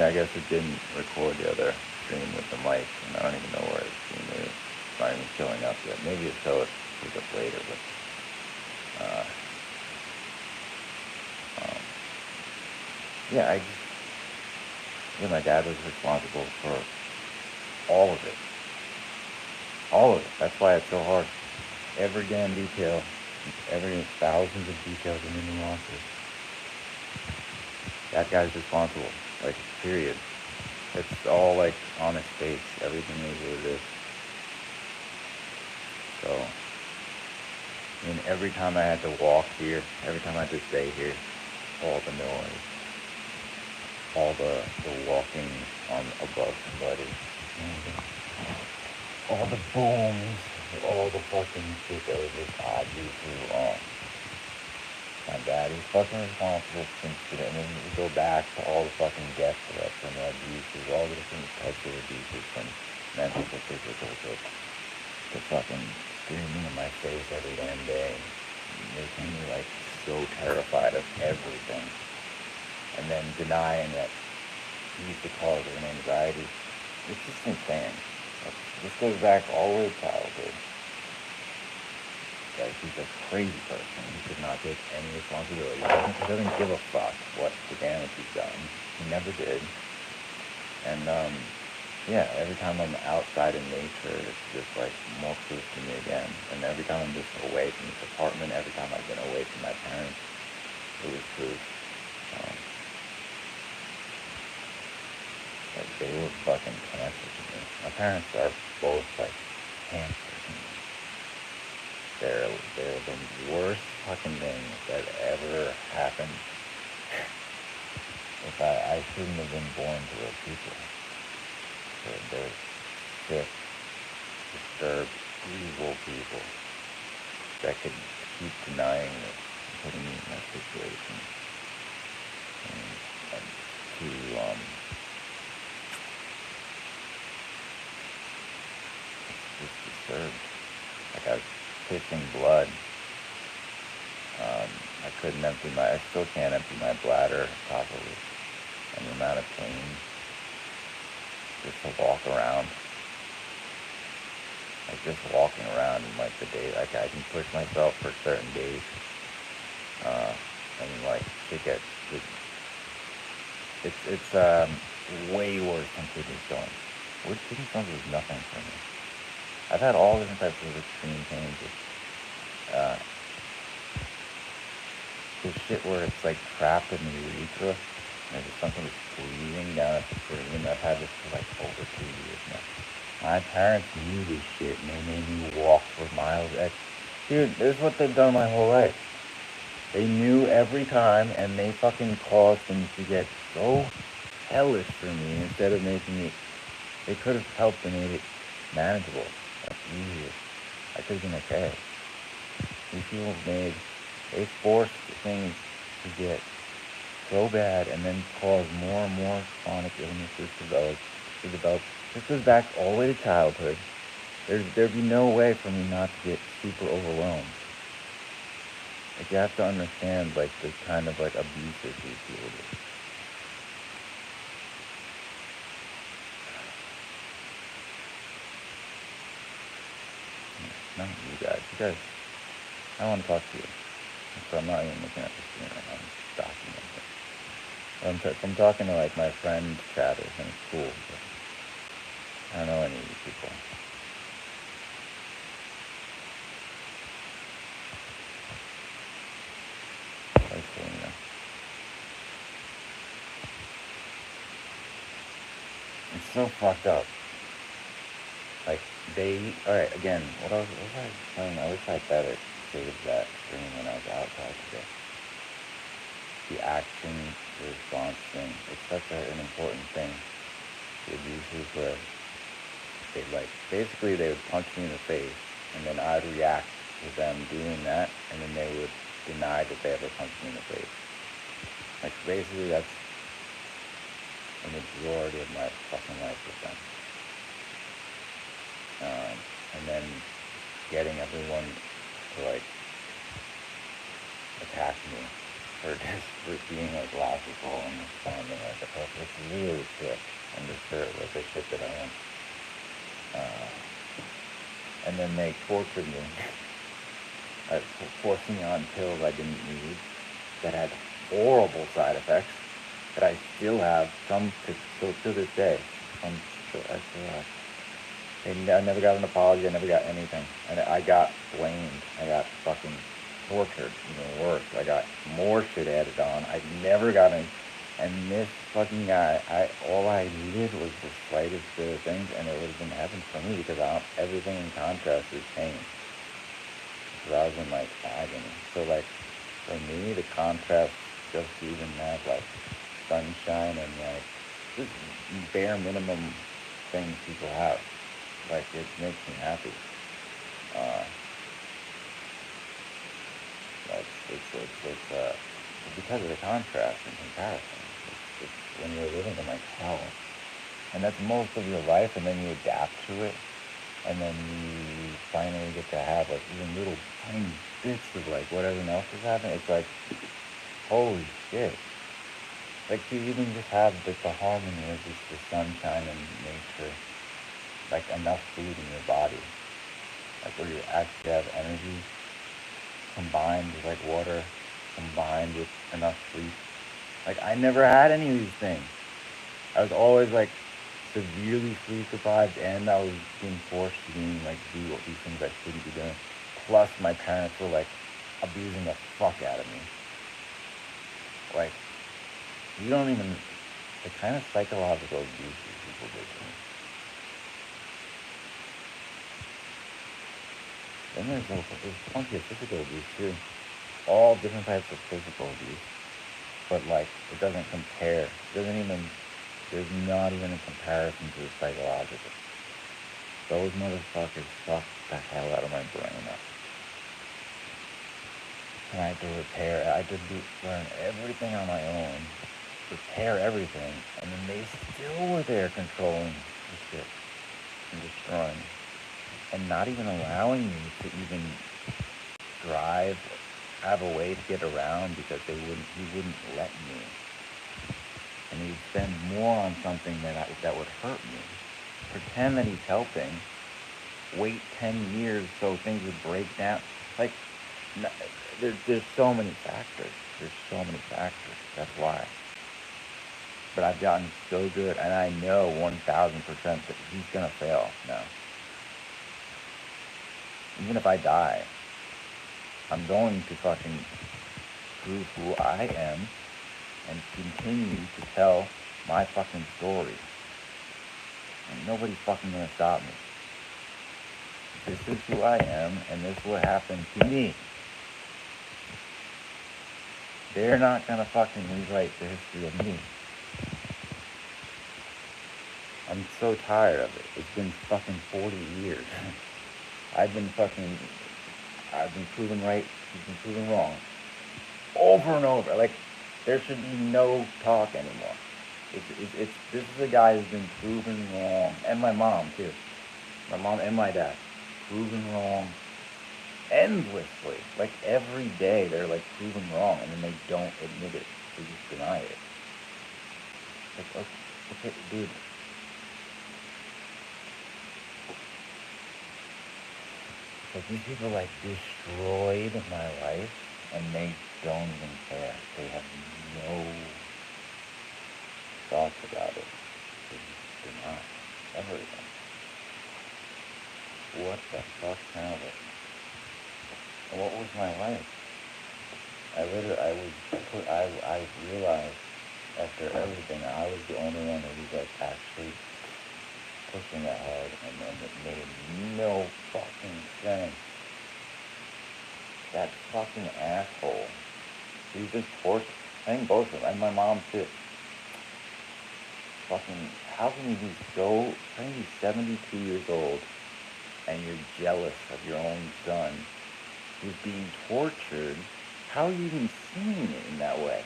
I guess it didn't record the other stream with the mic, and I don't even know where the stream is. It's not even showing up yet. Maybe it shows up later, but yeah, my dad was responsible for all of it. All of it. That's why it's so hard. Every damn detail, thousands of details in the nuances. That guy's responsible. Like, period. It's all like on his face. Everything is what it is. So, I mean, every time I had to walk here, every time I had to stay here, all the noise, all the walking on above somebody, all the booms, all the fucking shit that was just odd to my dad. He's fucking responsible since today. I mean, we go back to all the fucking death threats and the abuses, all the different types of abuses, from mental to physical to fucking screaming in my face every damn day, making me like so terrified of everything, and then denying that he used to cause an anxiety. It's just insane. This goes back all the way to childhood. Like, he's a crazy person. He could not take any responsibility. He doesn't give a fuck what the damage he's done. He never did. And yeah, every time I'm outside in nature, it's just like more proof to me again. And every time I'm just away from this apartment, every time I've been away from my parents, it was proof. Like, they were fucking cancer to me. My parents are both like cancer to me. They're the worst fucking thing that ever happened. If I shouldn't have been born to those people. They're sick, disturbed, evil people that could keep denying it, putting me in that situation. And to just disturbed. Like, I was pissing blood. I still can't empty my bladder properly. And the amount of pain just to walk around. Like, just walking around in like the day, like I can push myself for certain days. And like it's way worse than kidney stones. Kidney stones was nothing for me. I've had all different types of extreme pains. This shit where it's like trapped in the urethra, and there's just something that's squeezing down at the screen. I've had this for like over 2 years now. My parents knew this shit, and they made me walk for miles. Dude, this is what they've done my whole life. They knew every time, and they fucking caused things to get so hellish for me. Instead of making it, they could have helped and made it manageable, like easier. I could have been okay. These people they forced things to get so bad, and then cause more and more chronic illnesses to develop. This goes back all the way to childhood. There'd be no way for me not to get super overwhelmed. Like, you have to understand, like, the kind of like abuses these people do. Not you guys. I don't want to talk to you. So I'm not even looking at the screen right now. I'm just documenting. I'm talking to like my friend chatters, and it's cool. But I don't know any of these people. It's so fucked up. Like, alright, again, what was I saying? I wish I better saved that screen when I was outside today. The action response thing. It's such an important thing. The abuses where basically they would punch me in the face, and then I'd react to them doing that, and then they would deny that they ever punched me in the face. Like, basically that's the majority of my fucking life with them. And then getting everyone to like attack me for just for being like logical and sounding like a person. It's really sick and disturbed, like the shit that I am. And then they tortured me, forcing me on pills I didn't need, that had horrible side effects, that I still have still to this day. I still have. I never got an apology. I never got anything. And I got blamed. I got fucking tortured, even worse. I got more shit added on. I never got any. And this fucking guy, all I needed was the slightest bit of things, and it would have been heaven for me, because everything in contrast is pain. Because I was in like agony. So like for me, the contrast, just to even have like sunshine and like just bare minimum things people have, like it makes me happy. It's because of the contrast and comparison. It's when you're living in like hell, and that's most of your life, and then you adapt to it, and then you finally get to have like even little tiny bits of like what everyone else is having. It's like, holy shit. Like to even just have the harmony of just the sunshine and nature, like enough food in your body, like where you actually have energy, combined with like water, combined with enough sleep. Like I never had any of these things. I was always like severely sleep deprived, and I was being forced to do these things I shouldn't be doing. Plus my parents were like abusing the fuck out of me. Like you don't even the kind of psychological abuse these people did to me. Then there's plenty of physical abuse too. All different types of physical abuse. But like it doesn't compare. There's not even a comparison to the psychological. Those motherfuckers fucked the hell out of my brain up. And I had to learn everything on my own, repair everything, and then they still were there controlling the shit and destroying me. And not even allowing me to even drive, have a way to get around, because he wouldn't let me. And he'd spend more on something that would hurt me. Pretend that he's helping, wait 10 years so things would break down. Like, there's so many factors. That's why. But I've gotten so good, and I know 1,000% that he's gonna fail now. Even if I die, I'm going to fucking prove who I am and continue to tell my fucking story. And nobody's fucking gonna stop me. This is who I am, and this is what happened to me. They're not gonna fucking rewrite the history of me. I'm so tired of it. It's been fucking 40 years. I've been proven right, you've been proven wrong. Over and over. Like, there should be no talk anymore. This is a guy who's been proven wrong. And my mom, too. My mom and my dad. Proven wrong endlessly. Like, every day they're, like, proven wrong, and then they don't admit it. They just deny it. Like, okay, dude. Like, these people, like, destroyed my life, and they don't even care. They have no thoughts about it. They just deny everything. What the fuck kind of it? What was my life? I realized after everything, I was the only one who was, like, actually pushing that hard, and then it made no fucking sense. That fucking asshole. He was just forced. I think both of them, and my mom too. Fucking, how can you be 72 years old, and you're jealous of your own son who's being tortured? How are you even seeing it in that way?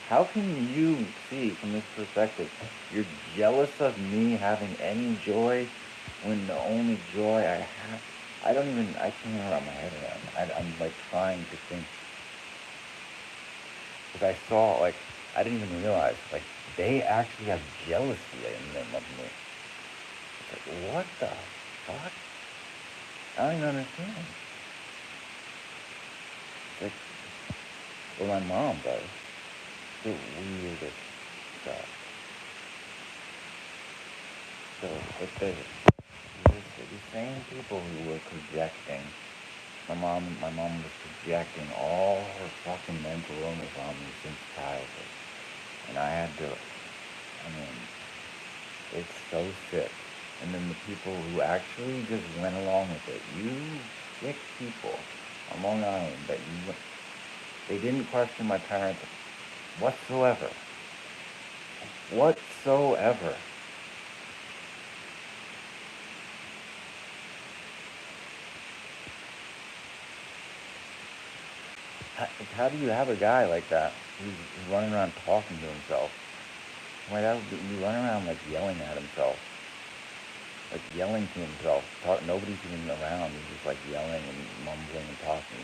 How can you see from this perspective, you're jealous of me having any joy, when the only joy I have, I can't even wrap my head around it. I'm like trying to think. Because I saw, like, I didn't even realize, like, they actually have jealousy in them of me. It's like, what the fuck? I don't even understand. It's like, well, my mom does. The weirdest stuff. So, but the same people who were projecting, my mom was projecting all her fucking mental illness on me since childhood. And I had to, I mean, it's so sick. And then the people who actually just went along with it, you sick people on Long Island, they didn't question my parents whatsoever. Whatsoever. How do you have a guy like that who's running around talking to himself? My dad would be running around like yelling at himself, like yelling to himself. Nobody's even around. He's just like yelling and mumbling and talking.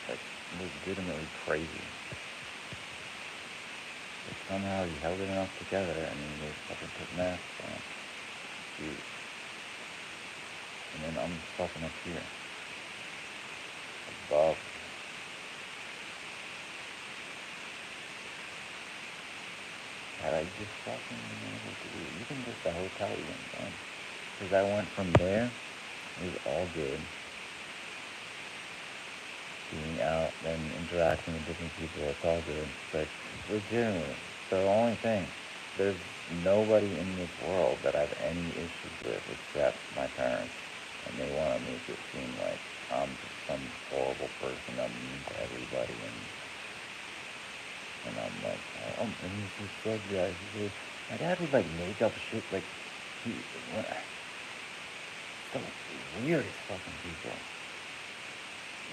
Like legitimately crazy. But somehow he held it enough together and he was fucking put masks on. Dude. And then I'm fucking up here. Above. Had I just fucking been able to do even just the hotel even done. Because I went from there, it was all good. Being out and interacting with different people, it's all good. It's like, legitimately, the only thing, there's nobody in this world that I have any issues with except my parents. And they want to make it seem like I'm just some horrible person, I'm mean to everybody, and I'm like, oh, and he's just said, yeah, my dad would like make up shit, like, the weirdest fucking people.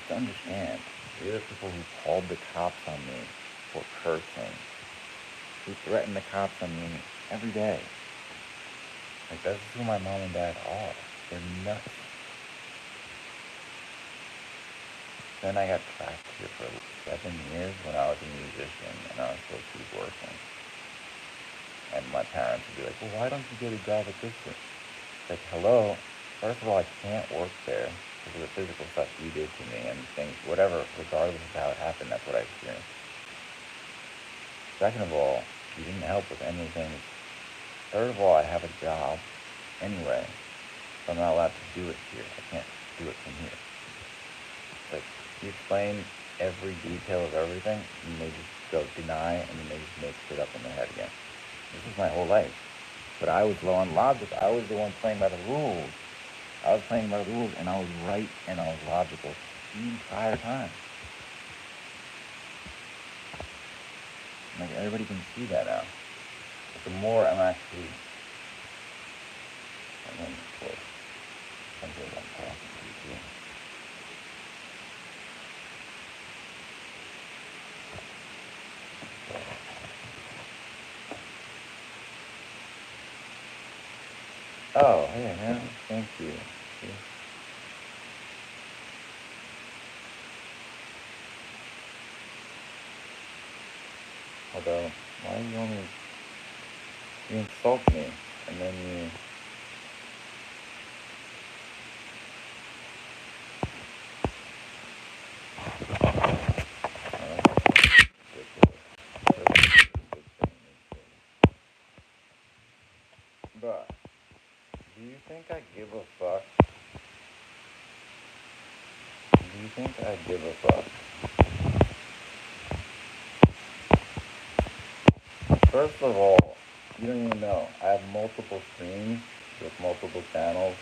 To understand, these are people who called the cops on me for cursing, who threaten the cops on me every day. Like, that's who my mom and dad are. They're nuts. Then I got trapped here for 7 years when I was a musician and I was supposed to be working. And my parents would be like, well, why don't you get a job at this one? Like, hello, first of all, I can't work there because of the physical stuff you did to me and things, whatever, regardless of how it happened, that's what I experienced. Second of all, you didn't help with anything. Third of all, I have a job anyway, so I'm not allowed to do it here. I can't do it from here. It's like, you explain every detail of everything, and they just go deny, and then they just make shit up in their head again. This is my whole life. But I was low on logic. I was the one playing by the rules. I was playing by the rules, and I was right, and I was logical the entire time. Like, everybody can see that now. But the more I'm actually... I'm in close. I'm talking to you. Oh, hey, man. Thank you. Although, why you only... You insult me, and then you... But, do you think I give a fuck? Do you think I give a fuck? First of all, you don't even know. I have multiple streams with multiple channels,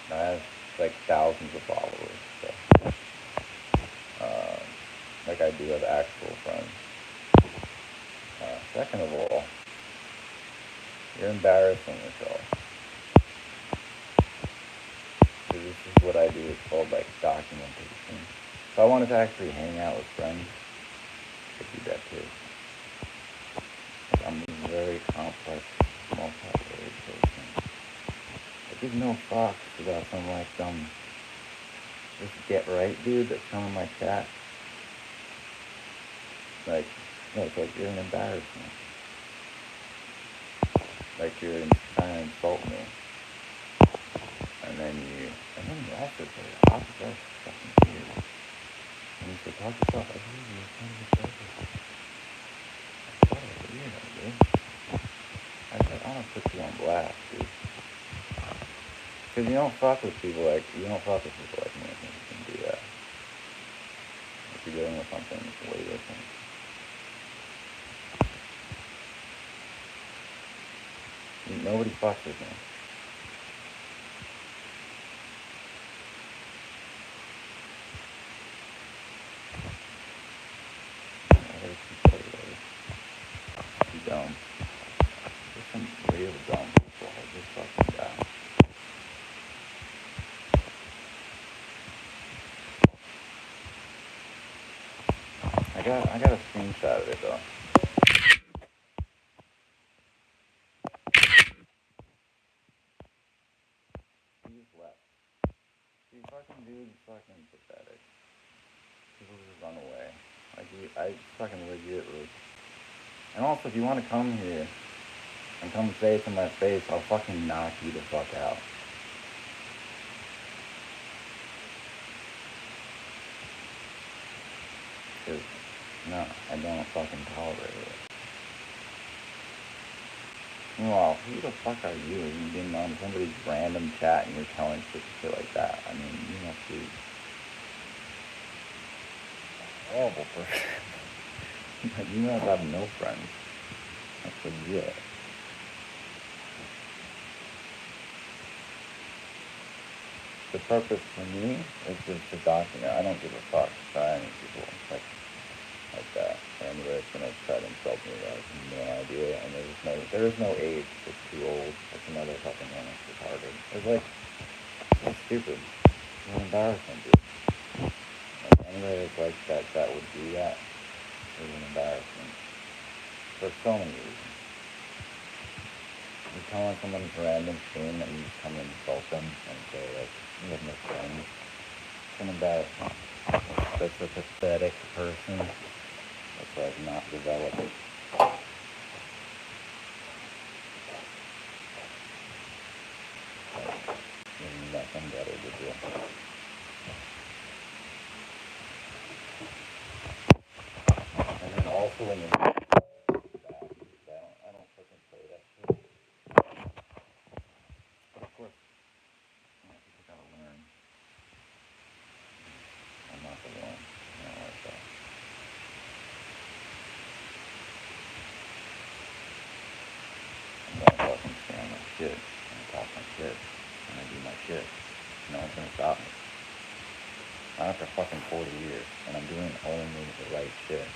and I have like thousands of followers. So, like I do have actual friends. Second of all, you're embarrassing yourself. So this is what I do. It's called like documentation. If I wanted to actually hang out with friends, I could do that too. Like, I'm a very complex, multi-layered person. I give no fucks about some like dumb This get right dude that's coming my chat. Like, no, it's like you're an embarrassment. Like you're trying to insult me. And then you also say, how is that fucking weird? And you say, talk yourself. I believe you're kind of a therapist. I thought I was weird, dude. I said, I don't put you on blast, dude. Because you don't fuck with people like me. I think you can do that. If you're dealing with something way different. Nobody fucks with me. You dumb. There's some real dumb people. I just fucking die. I got a screenshot of it though. He just left. See, fucking dude, fucking pathetic. People just run away. Like, I fucking legit was. And also, if you want to come here and come say it to my face, I'll fucking knock you the fuck out. Cause, no, I don't fucking tolerate it. Well, who the fuck are you? You getting on somebody's random chat and you're telling shit like that. I mean, you must be a horrible person. Like, you must have no friends. That's legit. The purpose for me is just to document. I don't give a fuck about any people like that. Or anybody that's gonna try to insult me, I have no idea. And there is no age. It's too old. It's another fucking one. It's retarded. It's like, it's stupid. It's an embarrassment, dude. Like, anybody that's like that would do that is an embarrassment. For so many reasons. You come on someone's random stream and you just come and insult them and say, like, you have no friends. It's an embarrassment. That's a pathetic person that's, like, not developed. Like, there's nothing better to do. And then also when you're I don't fucking play that shit. But of course, people gotta learn. I'm not the one. I don't like that. I'm gonna fucking stand my shit. And talk my shit. And I do my shit. No one's gonna stop me. Not after fucking 40 years. And I'm doing only the right shit.